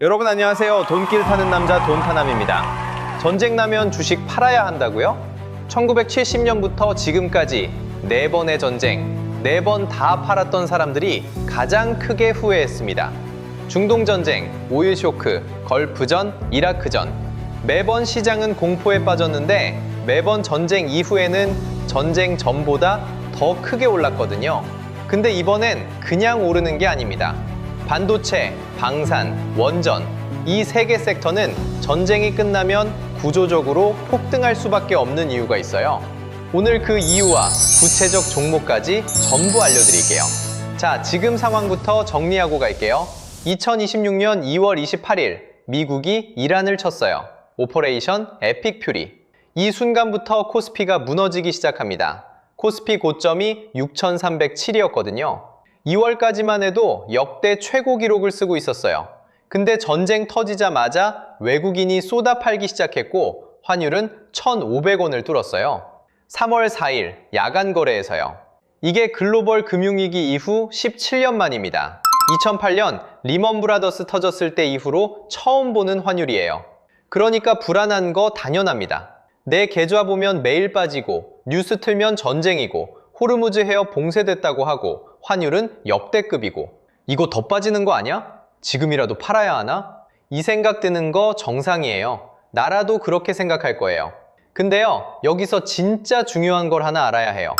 여러분 안녕하세요. 돈길 타는 남자 돈타남입니다. 전쟁 나면 주식 팔아야 한다고요? 1970년부터 지금까지 4번의 전쟁, 4번 다 팔았던 사람들이 가장 크게 후회했습니다. 중동전쟁, 오일 쇼크, 걸프전, 이라크전. 매번 시장은 공포에 빠졌는데 매번 전쟁 이후에는 전쟁 전보다 더 크게 올랐거든요. 근데 이번엔 그냥 오르는 게 아닙니다. 반도체, 방산, 원전, 이 3개 섹터는 전쟁이 끝나면 구조적으로 폭등할 수밖에 없는 이유가 있어요. 오늘 그 이유와 구체적 종목까지 전부 알려드릴게요. 자, 지금 상황부터 정리하고 갈게요. 2026년 2월 28일, 미국이 이란을 쳤어요. 오퍼레이션 에픽 퓨리. 이 순간부터 코스피가 무너지기 시작합니다. 코스피 고점이 6,307이었거든요. 2월까지만 해도 역대 최고 기록을 쓰고 있었어요. 근데 전쟁 터지자마자 외국인이 쏟아 팔기 시작했고 환율은 1,500원을 뚫었어요. 3월 4일 야간 거래에서요. 이게 글로벌 금융위기 이후 17년 만입니다. 2008년 리먼 브라더스 터졌을 때 이후로 처음 보는 환율이에요. 그러니까 불안한 거 당연합니다. 내 계좌 보면 매일 빠지고 뉴스 틀면 전쟁이고 호르무즈 해협 봉쇄됐다고 하고 환율은 역대급이고 이거 더 빠지는 거 아니야? 지금이라도 팔아야 하나? 이 생각 드는 거 정상이에요. 나라도 그렇게 생각할 거예요. 근데요, 여기서 진짜 중요한 걸 하나 알아야 해요.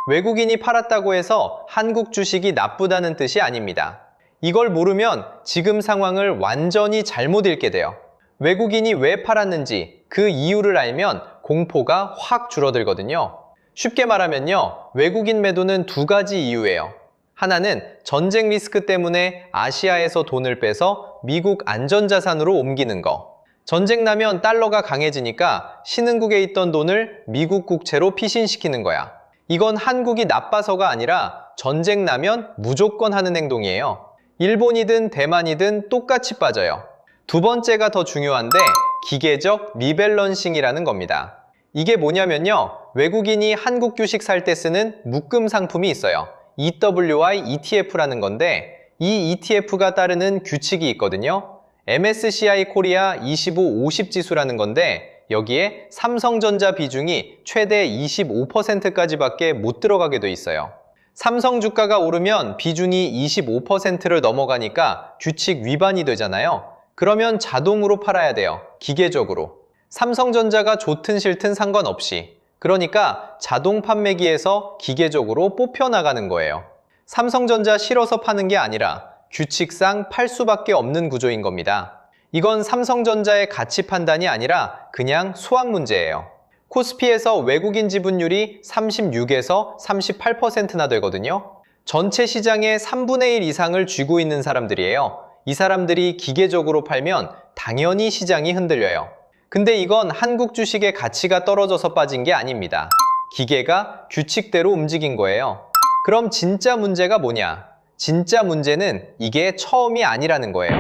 외국인이 팔았다고 해서 한국 주식이 나쁘다는 뜻이 아닙니다. 이걸 모르면 지금 상황을 완전히 잘못 읽게 돼요. 외국인이 왜 팔았는지 그 이유를 알면 공포가 확 줄어들거든요. 쉽게 말하면요, 외국인 매도는 2가지 이유예요. 하나는 전쟁 리스크 때문에 아시아에서 돈을 빼서 미국 안전자산으로 옮기는 거. 전쟁 나면 달러가 강해지니까 신흥국에 있던 돈을 미국 국채로 피신시키는 거야. 이건 한국이 나빠서가 아니라 전쟁 나면 무조건 하는 행동이에요. 일본이든 대만이든 똑같이 빠져요. 2번째가 더 중요한데 기계적 리밸런싱이라는 겁니다. 이게 뭐냐면요, 외국인이 한국 주식 살 때 쓰는 묶음 상품이 있어요. EWI ETF라는 건데 이 ETF가 따르는 규칙이 있거든요. MSCI 코리아 25-50 지수라는 건데 여기에 삼성전자 비중이 최대 25%까지밖에 못 들어가게 돼 있어요. 삼성 주가가 오르면 비중이 25%를 넘어가니까 규칙 위반이 되잖아요. 그러면 자동으로 팔아야 돼요. 기계적으로. 삼성전자가 좋든 싫든 상관없이. 그러니까 자동 판매기에서 기계적으로 뽑혀나가는 거예요. 삼성전자 실어서 파는 게 아니라 규칙상 팔 수밖에 없는 구조인 겁니다. 이건 삼성전자의 가치 판단이 아니라 그냥 수학 문제예요. 코스피에서 외국인 지분율이 36에서 38%나 되거든요. 전체 시장의 3분의 1 이상을 쥐고 있는 사람들이에요. 이 사람들이 기계적으로 팔면 당연히 시장이 흔들려요. 근데 이건 한국 주식의 가치가 떨어져서 빠진 게 아닙니다. 기계가 규칙대로 움직인 거예요. 그럼 진짜 문제가 뭐냐? 진짜 문제는 이게 처음이 아니라는 거예요.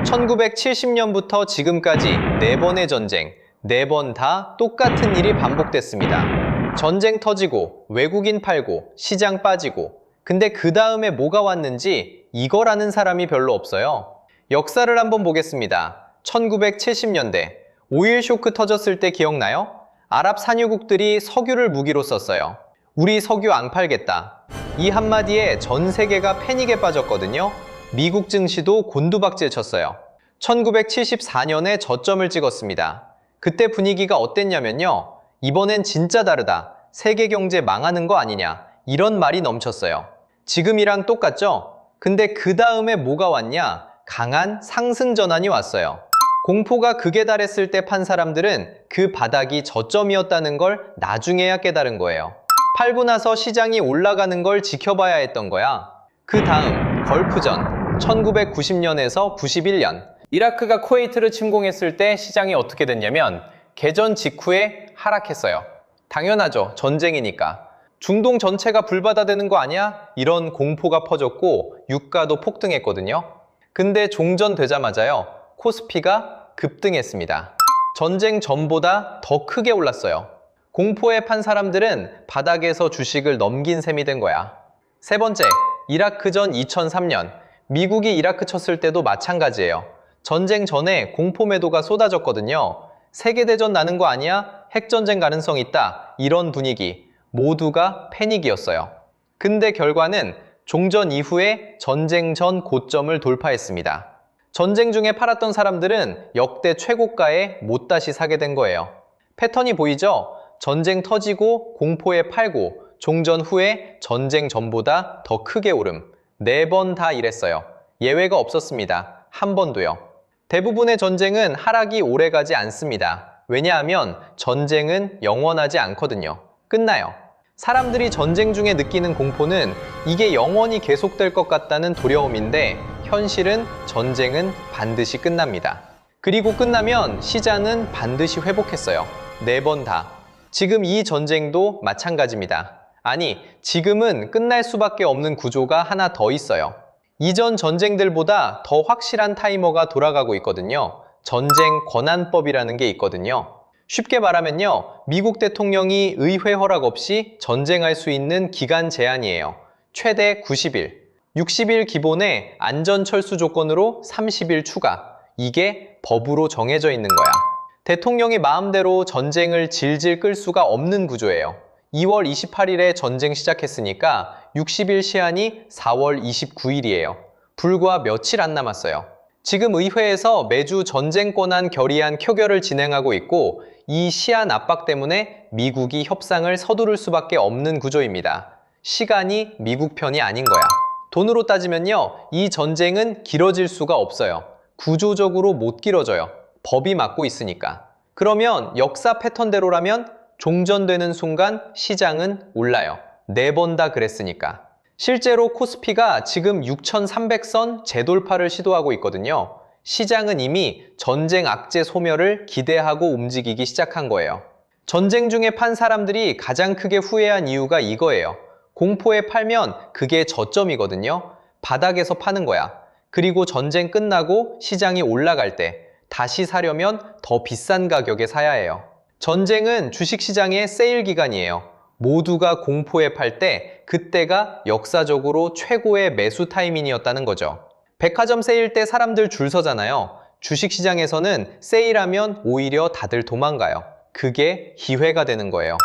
1970년부터 지금까지 4번의 전쟁, 4번 다 똑같은 일이 반복됐습니다. 전쟁 터지고, 외국인 팔고, 시장 빠지고. 근데 그 다음에 뭐가 왔는지 이걸 아는 사람이 별로 없어요. 역사를 한번 보겠습니다. 1970년대. 오일 쇼크 터졌을 때 기억나요? 아랍 산유국들이 석유를 무기로 썼어요. 우리 석유 안 팔겠다. 이 한마디에 전 세계가 패닉에 빠졌거든요. 미국 증시도 곤두박질 쳤어요. 1974년에 저점을 찍었습니다. 그때 분위기가 어땠냐면요. 이번엔 진짜 다르다. 세계 경제 망하는 거 아니냐. 이런 말이 넘쳤어요. 지금이랑 똑같죠? 근데 그 다음에 뭐가 왔냐? 강한 상승 전환이 왔어요. 공포가 극에 달했을 때 판 사람들은 그 바닥이 저점이었다는 걸 나중에야 깨달은 거예요. 팔고 나서 시장이 올라가는 걸 지켜봐야 했던 거야. 그 다음 걸프전 1990년에서 91년 이라크가 쿠웨이트를 침공했을 때 시장이 어떻게 됐냐면 개전 직후에 하락했어요. 당연하죠. 전쟁이니까. 중동 전체가 불바다되는 거 아니야? 이런 공포가 퍼졌고 유가도 폭등했거든요. 근데 종전되자마자요. 코스피가 급등했습니다. 전쟁 전보다 더 크게 올랐어요. 공포에 판 사람들은 바닥에서 주식을 넘긴 셈이 된 거야. 3번째, 이라크전 2003년. 미국이 이라크 쳤을 때도 마찬가지예요. 전쟁 전에 공포 매도가 쏟아졌거든요. 세계대전 나는 거 아니야? 핵전쟁 가능성 있다. 이런 분위기. 모두가 패닉이었어요. 근데 결과는 종전 이후에 전쟁 전 고점을 돌파했습니다. 전쟁 중에 팔았던 사람들은 역대 최고가에 못 다시 사게 된 거예요. 패턴이 보이죠? 전쟁 터지고 공포에 팔고 종전 후에 전쟁 전보다 더 크게 오름. 4번 다 이랬어요. 예외가 없었습니다. 한 번도요. 대부분의 전쟁은 하락이 오래가지 않습니다. 왜냐하면 전쟁은 영원하지 않거든요. 끝나요. 사람들이 전쟁 중에 느끼는 공포는 이게 영원히 계속될 것 같다는 두려움인데 현실은 전쟁은 반드시 끝납니다. 그리고 끝나면 시장은 반드시 회복했어요. 4번 다. 지금 이 전쟁도 마찬가지입니다. 아니, 지금은 끝날 수밖에 없는 구조가 하나 더 있어요. 이전 전쟁들보다 더 확실한 타이머가 돌아가고 있거든요. 전쟁 권한법이라는 게 있거든요. 쉽게 말하면요, 미국 대통령이 의회 허락 없이 전쟁할 수 있는 기간 제한이에요. 최대 90일. 60일 기본에 안전철수 조건으로 30일 추가. 이게 법으로 정해져 있는 거야. 대통령이 마음대로 전쟁을 질질 끌 수가 없는 구조예요. 2월 28일에 전쟁 시작했으니까 60일 시한이 4월 29일이에요. 불과 며칠 안 남았어요. 지금 의회에서 매주 전쟁 권한 결의안 표결을 진행하고 있고 이 시한 압박 때문에 미국이 협상을 서두를 수밖에 없는 구조입니다. 시간이 미국 편이 아닌 거야. 돈으로 따지면요, 이 전쟁은 길어질 수가 없어요. 구조적으로 못 길어져요. 법이 막고 있으니까. 그러면 역사 패턴대로라면 종전되는 순간 시장은 올라요. 4번 다 그랬으니까. 실제로 코스피가 지금 6,300선 재돌파를 시도하고 있거든요. 시장은 이미 전쟁 악재 소멸을 기대하고 움직이기 시작한 거예요. 전쟁 중에 판 사람들이 가장 크게 후회한 이유가 이거예요. 공포에 팔면 그게 저점이거든요. 바닥에서 파는 거야. 그리고 전쟁 끝나고 시장이 올라갈 때 다시 사려면 더 비싼 가격에 사야 해요. 전쟁은 주식시장의 세일 기간이에요. 모두가 공포에 팔 때 그때가 역사적으로 최고의 매수 타이밍이었다는 거죠. 백화점 세일 때 사람들 줄 서잖아요. 주식시장에서는 세일하면 오히려 다들 도망가요. 그게 기회가 되는 거예요.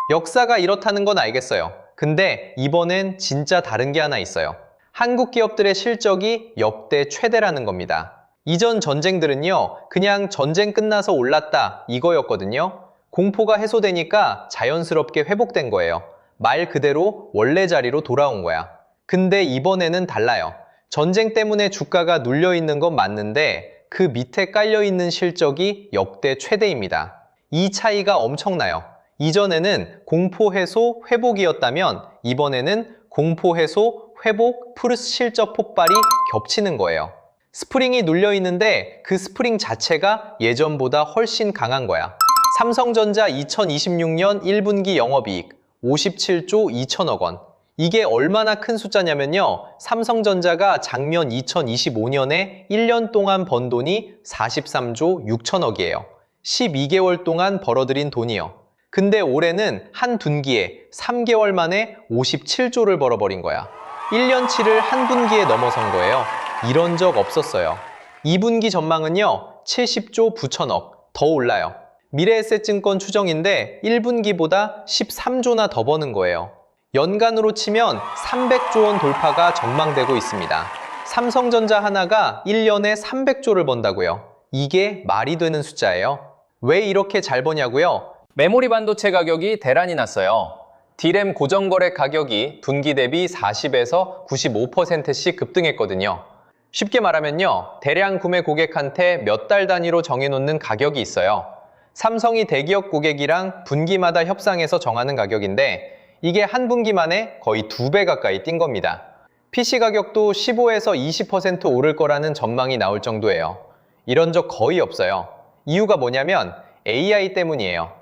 역사가 이렇다는 건 알겠어요. 근데 이번엔 진짜 다른 게 하나 있어요. 한국 기업들의 실적이 역대 최대라는 겁니다. 이전 전쟁들은요, 그냥 전쟁 끝나서 올랐다 이거였거든요. 공포가 해소되니까 자연스럽게 회복된 거예요. 말 그대로 원래 자리로 돌아온 거야. 근데 이번에는 달라요. 전쟁 때문에 주가가 눌려있는 건 맞는데 그 밑에 깔려있는 실적이 역대 최대입니다. 이 차이가 엄청나요. 이전에는 공포 해소 회복이었다면 이번에는 공포 해소 회복 플러스 실적 폭발이 겹치는 거예요. 스프링이 눌려있는데 그 스프링 자체가 예전보다 훨씬 강한 거야. 삼성전자 2026년 1분기 영업이익 57조 2천억 원. 이게 얼마나 큰 숫자냐면요. 삼성전자가 작년 2025년에 1년 동안 번 돈이 43조 6천억이에요. 12개월 동안 벌어들인 돈이요. 근데 올해는 한 분기에 3개월 만에 57조를 벌어버린 거야. 1년치를 한 분기에 넘어선 거예요. 이런 적 없었어요. 2분기 전망은요. 70조 9천억. 더 올라요. 미래에셋증권 추정인데 1분기보다 13조나 더 버는 거예요. 연간으로 치면 300조 원 돌파가 전망되고 있습니다. 삼성전자 하나가 1년에 300조를 번다고요. 이게 말이 되는 숫자예요. 왜 이렇게 잘 버냐고요? 메모리 반도체 가격이 대란이 났어요. D램 고정거래 가격이 분기 대비 40에서 95%씩 급등했거든요. 쉽게 말하면요, 대량 구매 고객한테 몇 달 단위로 정해놓는 가격이 있어요. 삼성이 대기업 고객이랑 분기마다 협상해서 정하는 가격인데 이게 한 분기 만에 거의 2배 가까이 뛴 겁니다. PC 가격도 15에서 20% 오를 거라는 전망이 나올 정도예요. 이런 적 거의 없어요. 이유가 뭐냐면 AI 때문이에요.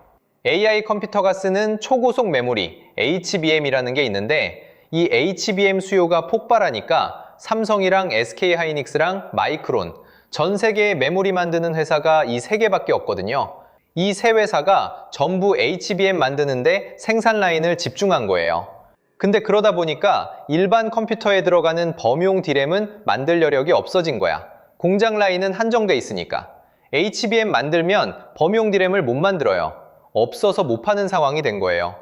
AI 컴퓨터가 쓰는 초고속 메모리, HBM이라는 게 있는데 이 HBM 수요가 폭발하니까 삼성이랑 SK하이닉스랑 마이크론, 전 세계에 메모리 만드는 회사가 이 3개밖에 없거든요. 이 3회사가 전부 HBM 만드는데 생산 라인을 집중한 거예요. 근데 그러다 보니까 일반 컴퓨터에 들어가는 범용 D램은 만들 여력이 없어진 거야. 공장 라인은 한정돼 있으니까. HBM 만들면 범용 디램을 못 만들어요. 없어서 못 파는 상황이 된 거예요.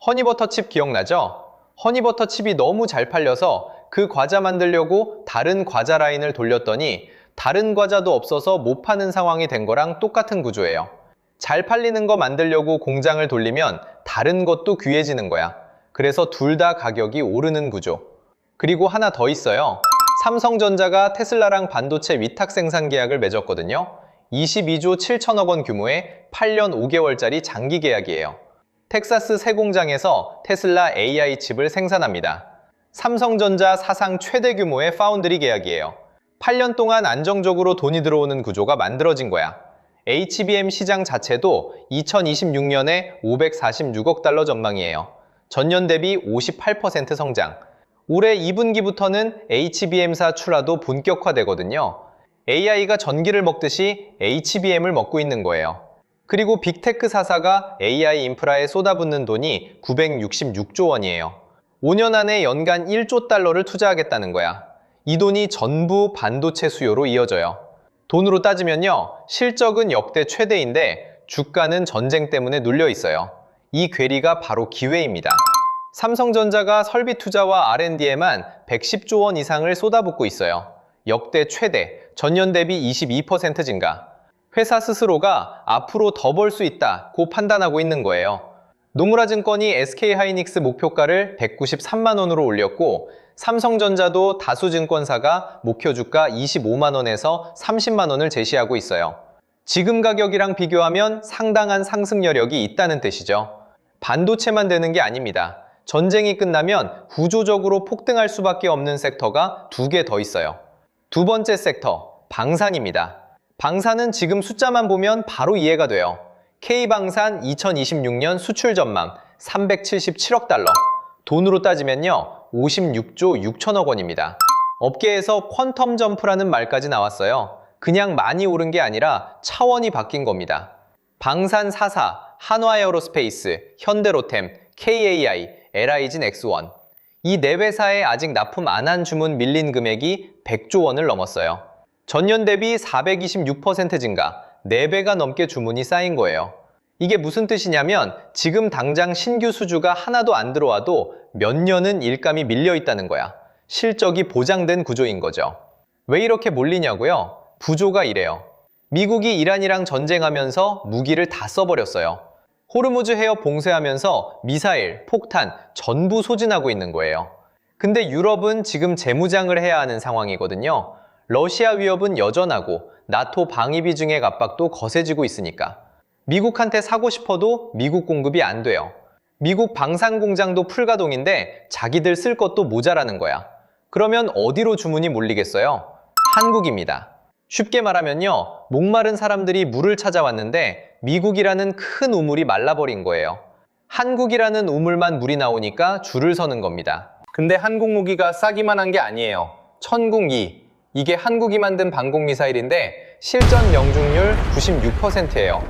허니버터 칩 기억나죠? 허니버터 칩이 너무 잘 팔려서 그 과자 만들려고 다른 과자 라인을 돌렸더니 다른 과자도 없어서 못 파는 상황이 된 거랑 똑같은 구조예요. 잘 팔리는 거 만들려고 공장을 돌리면 다른 것도 귀해지는 거야. 그래서 둘 다 가격이 오르는 구조. 그리고 하나 더 있어요. 삼성전자가 테슬라랑 반도체 위탁 생산 계약을 맺었거든요. 22조 7천억 원 규모의 8년 5개월짜리 장기 계약이에요. 텍사스 새 공장에서 테슬라 AI 칩을 생산합니다. 삼성전자 사상 최대 규모의 파운드리 계약이에요. 8년 동안 안정적으로 돈이 들어오는 구조가 만들어진 거야. HBM 시장 자체도 2026년에 546억 달러 전망이에요. 전년 대비 58% 성장. 올해 2분기부터는 HBM사 출하도 본격화되거든요. AI가 전기를 먹듯이 HBM을 먹고 있는 거예요. 그리고 빅테크 사사가 AI 인프라에 쏟아붓는 돈이 966조 원이에요. 5년 안에 연간 1조 달러를 투자하겠다는 거야. 이 돈이 전부 반도체 수요로 이어져요. 돈으로 따지면요, 실적은 역대 최대인데 주가는 전쟁 때문에 눌려 있어요. 이 괴리가 바로 기회입니다. 삼성전자가 설비 투자와 R&D에만 110조 원 이상을 쏟아붓고 있어요. 역대 최대, 전년 대비 22% 증가. 회사 스스로가 앞으로 더 벌 수 있다고 판단하고 있는 거예요. 노무라증권이 SK하이닉스 목표가를 193만 원으로 올렸고 삼성전자도 다수증권사가 목표 주가 25만 원에서 30만 원을 제시하고 있어요. 지금 가격이랑 비교하면 상당한 상승 여력이 있다는 뜻이죠. 반도체만 되는 게 아닙니다. 전쟁이 끝나면 구조적으로 폭등할 수밖에 없는 섹터가 두 개 더 있어요. 두 번째 섹터, 방산입니다. 방산은 지금 숫자만 보면 바로 이해가 돼요. K방산 2026년 수출 전망 377억 달러. 돈으로 따지면요, 56조 6천억 원입니다. 업계에서 퀀텀 점프라는 말까지 나왔어요. 그냥 많이 오른 게 아니라 차원이 바뀐 겁니다. 방산 4사, 한화에어로스페이스, 현대로템, KAI, LI진 X1. 이 네 회사에 아직 납품 안 한 주문 밀린 금액이 100조 원을 넘었어요. 전년 대비 426% 증가, 4배가 넘게 주문이 쌓인 거예요. 이게 무슨 뜻이냐면 지금 당장 신규 수주가 하나도 안 들어와도 몇 년은 일감이 밀려 있다는 거야. 실적이 보장된 구조인 거죠. 왜 이렇게 몰리냐고요? 구조가 이래요. 미국이 이란이랑 전쟁하면서 무기를 다 써버렸어요. 호르무즈 해협 봉쇄하면서 미사일, 폭탄 전부 소진하고 있는 거예요. 근데 유럽은 지금 재무장을 해야 하는 상황이거든요. 러시아 위협은 여전하고 나토 방위비 증액 압박도 거세지고 있으니까. 미국한테 사고 싶어도 미국 공급이 안 돼요. 미국 방산 공장도 풀가동인데 자기들 쓸 것도 모자라는 거야. 그러면 어디로 주문이 몰리겠어요? 한국입니다. 쉽게 말하면요, 목마른 사람들이 물을 찾아왔는데 미국이라는 큰 우물이 말라버린 거예요. 한국이라는 우물만 물이 나오니까 줄을 서는 겁니다. 근데 한국 무기가 싸기만 한 게 아니에요. 천궁-2. 이게 한국이 만든 방공미사일인데 실전 명중률 96%예요.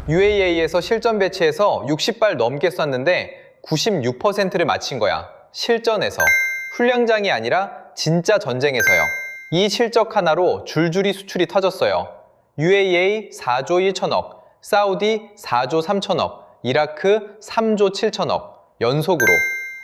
UAA에서 실전 배치해서 60발 넘게 쐈는데 96%를 마친 거야. 실전에서. 훈련장이 아니라 진짜 전쟁에서요. 이 실적 하나로 줄줄이 수출이 터졌어요. UAA 4조 1천억, 사우디 4조 3천억, 이라크 3조 7천억, 연속으로.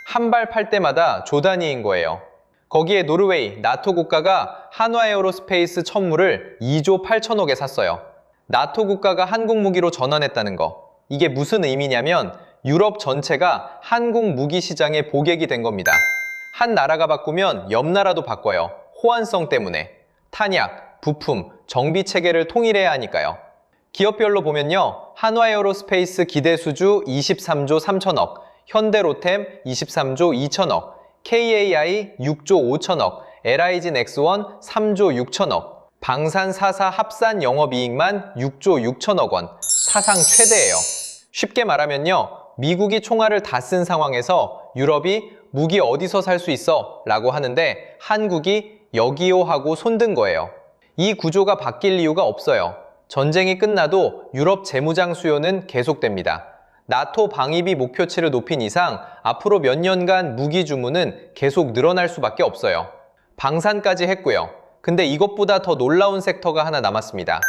한 발 팔 때마다 조 단위인 거예요. 거기에 노르웨이, 나토 국가가 한화에어로스페이스 천무를 2조 8천억에 샀어요. 나토 국가가 한국 무기로 전환했다는 거. 이게 무슨 의미냐면 유럽 전체가 한국 무기 시장의 보객이 된 겁니다. 한 나라가 바꾸면 옆 나라도 바꿔요. 호환성 때문에. 탄약, 부품, 정비 체계를 통일해야 하니까요. 기업별로 보면요, 한화에어로스페이스 기대수주 23조 3천억, 현대로템 23조 2천억, KAI 6조 5천억, LI진 X1 3조 6천억, 방산 4사 합산 영업이익만 6조 6천억 원, 사상 최대예요. 쉽게 말하면요, 미국이 총알을 다 쓴 상황에서 유럽이 무기 어디서 살 수 있어? 라고 하는데 한국이 여기요 하고 손든 거예요. 이 구조가 바뀔 이유가 없어요. 전쟁이 끝나도 유럽 재무장 수요는 계속됩니다. 나토 방위비 목표치를 높인 이상 앞으로 몇 년간 무기 주문은 계속 늘어날 수밖에 없어요. 방산까지 했고요. 근데 이것보다 더 놀라운 섹터가 하나 남았습니다.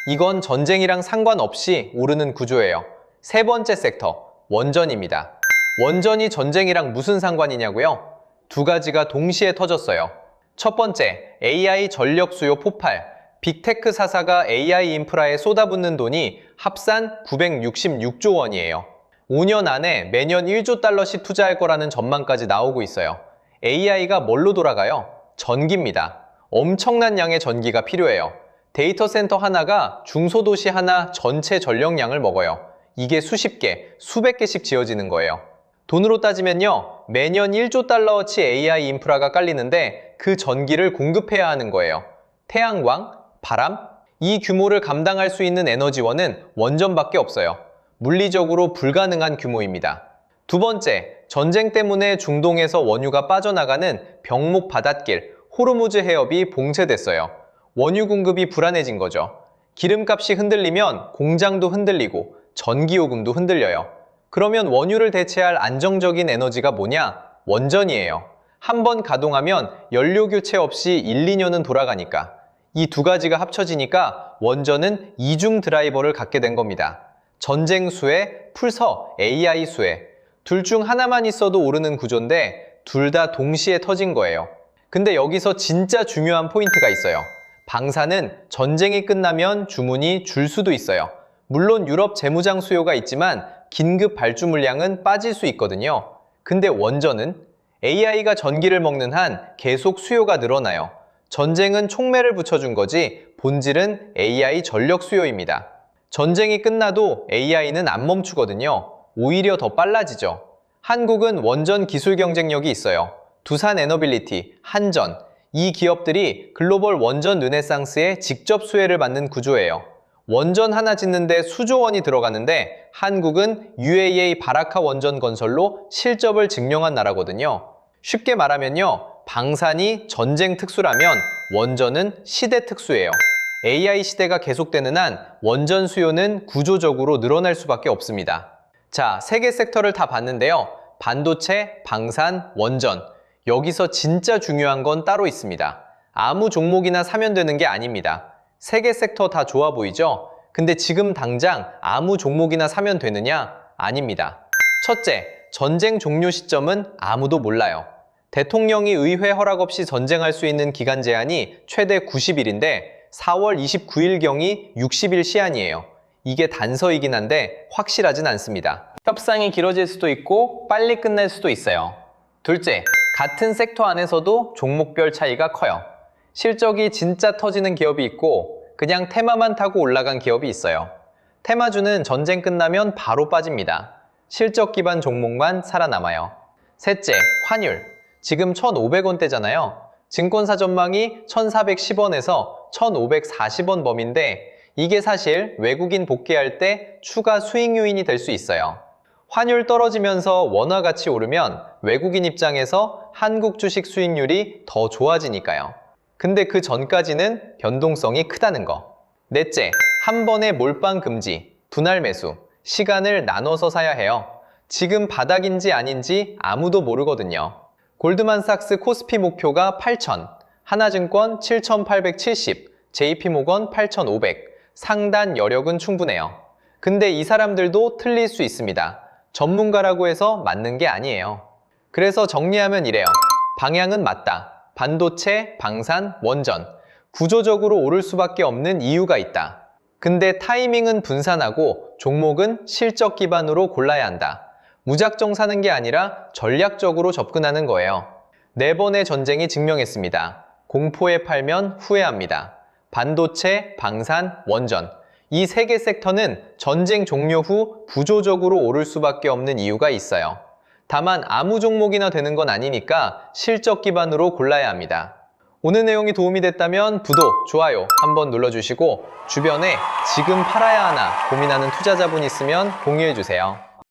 이건 전쟁이랑 상관없이 오르는 구조예요. 세 번째 섹터, 원전입니다. 원전이 전쟁이랑 무슨 상관이냐고요? 두 가지가 동시에 터졌어요. 첫 번째, AI 전력 수요 폭발. 빅테크 사사가 AI 인프라에 쏟아붓는 돈이 합산 966조 원이에요. 5년 안에 매년 1조 달러씩 투자할 거라는 전망까지 나오고 있어요. AI가 뭘로 돌아가요? 전기입니다. 엄청난 양의 전기가 필요해요. 데이터 센터 하나가 중소도시 하나 전체 전력량을 먹어요. 이게 수십 개, 수백 개씩 지어지는 거예요. 돈으로 따지면요, 매년 1조 달러어치 AI 인프라가 깔리는데 그 전기를 공급해야 하는 거예요. 태양광, 바람, 이 규모를 감당할 수 있는 에너지원은 원전밖에 없어요. 물리적으로 불가능한 규모입니다. 두 번째, 전쟁 때문에 중동에서 원유가 빠져나가는 병목 바닷길, 호르무즈 해협이 봉쇄됐어요. 원유 공급이 불안해진 거죠. 기름값이 흔들리면 공장도 흔들리고 전기요금도 흔들려요. 그러면 원유를 대체할 안정적인 에너지가 뭐냐? 원전이에요. 한번 가동하면 연료 교체 없이 1, 2년은 돌아가니까. 이 두 가지가 합쳐지니까 원전은 이중 드라이버를 갖게 된 겁니다. 전쟁 수혜, 풀서, AI 수혜. 둘 중 하나만 있어도 오르는 구조인데 둘 다 동시에 터진 거예요. 근데 여기서 진짜 중요한 포인트가 있어요. 방사는 전쟁이 끝나면 주문이 줄 수도 있어요. 물론 유럽 재무장 수요가 있지만 긴급 발주 물량은 빠질 수 있거든요. 근데 원전은 AI가 전기를 먹는 한 계속 수요가 늘어나요. 전쟁은 촉매를 붙여준 거지 본질은 AI 전력 수요입니다. 전쟁이 끝나도 AI는 안 멈추거든요. 오히려 더 빨라지죠. 한국은 원전 기술 경쟁력이 있어요. 두산 에너빌리티, 한전, 이 기업들이 글로벌 원전 르네상스에 직접 수혜를 받는 구조예요. 원전 하나 짓는데 수조 원이 들어가는데 한국은 UAA 바라카 원전 건설로 실적을 증명한 나라거든요. 쉽게 말하면요, 방산이 전쟁 특수라면 원전은 시대 특수예요. AI 시대가 계속되는 한 원전 수요는 구조적으로 늘어날 수밖에 없습니다. 자, 세 개 섹터를 다 봤는데요. 반도체, 방산, 원전. 여기서 진짜 중요한 건 따로 있습니다. 아무 종목이나 사면 되는 게 아닙니다. 세 개 섹터 다 좋아 보이죠? 근데 지금 당장 아무 종목이나 사면 되느냐? 아닙니다. 첫째, 전쟁 종료 시점은 아무도 몰라요. 대통령이 의회 허락 없이 전쟁할 수 있는 기간 제한이 최대 90일인데 4월 29일경이 60일 시한이에요. 이게 단서이긴 한데 확실하진 않습니다. 협상이 길어질 수도 있고 빨리 끝날 수도 있어요. 둘째, 같은 섹터 안에서도 종목별 차이가 커요. 실적이 진짜 터지는 기업이 있고 그냥 테마만 타고 올라간 기업이 있어요. 테마주는 전쟁 끝나면 바로 빠집니다. 실적 기반 종목만 살아남아요. 셋째, 환율. 지금 1,500원대잖아요. 증권사 전망이 1,410원에서 1,540원 범위인데 이게 사실 외국인 복귀할 때 추가 수익 요인이 될 수 있어요. 환율 떨어지면서 원화 가치 오르면 외국인 입장에서 한국 주식 수익률이 더 좋아지니까요. 근데 그 전까지는 변동성이 크다는 거. 넷째, 한 번에 몰빵 금지, 분할 매수, 시간을 나눠서 사야 해요. 지금 바닥인지 아닌지 아무도 모르거든요. 골드만삭스 코스피 목표가 8,000, 하나증권 7,870, JP모건 8,500, 상단 여력은 충분해요. 근데 이 사람들도 틀릴 수 있습니다. 전문가라고 해서 맞는 게 아니에요. 그래서 정리하면 이래요. 방향은 맞다. 반도체, 방산, 원전. 구조적으로 오를 수밖에 없는 이유가 있다. 근데 타이밍은 분산하고 종목은 실적 기반으로 골라야 한다. 무작정 사는 게 아니라 전략적으로 접근하는 거예요. 4번의 전쟁이 증명했습니다. 공포에 팔면 후회합니다. 반도체, 방산, 원전. 이 세 개 섹터는 전쟁 종료 후 구조적으로 오를 수밖에 없는 이유가 있어요. 다만 아무 종목이나 되는 건 아니니까 실적 기반으로 골라야 합니다. 오늘 내용이 도움이 됐다면 구독, 좋아요 한번 눌러주시고 주변에 지금 팔아야 하나 고민하는 투자자분 있으면 공유해주세요.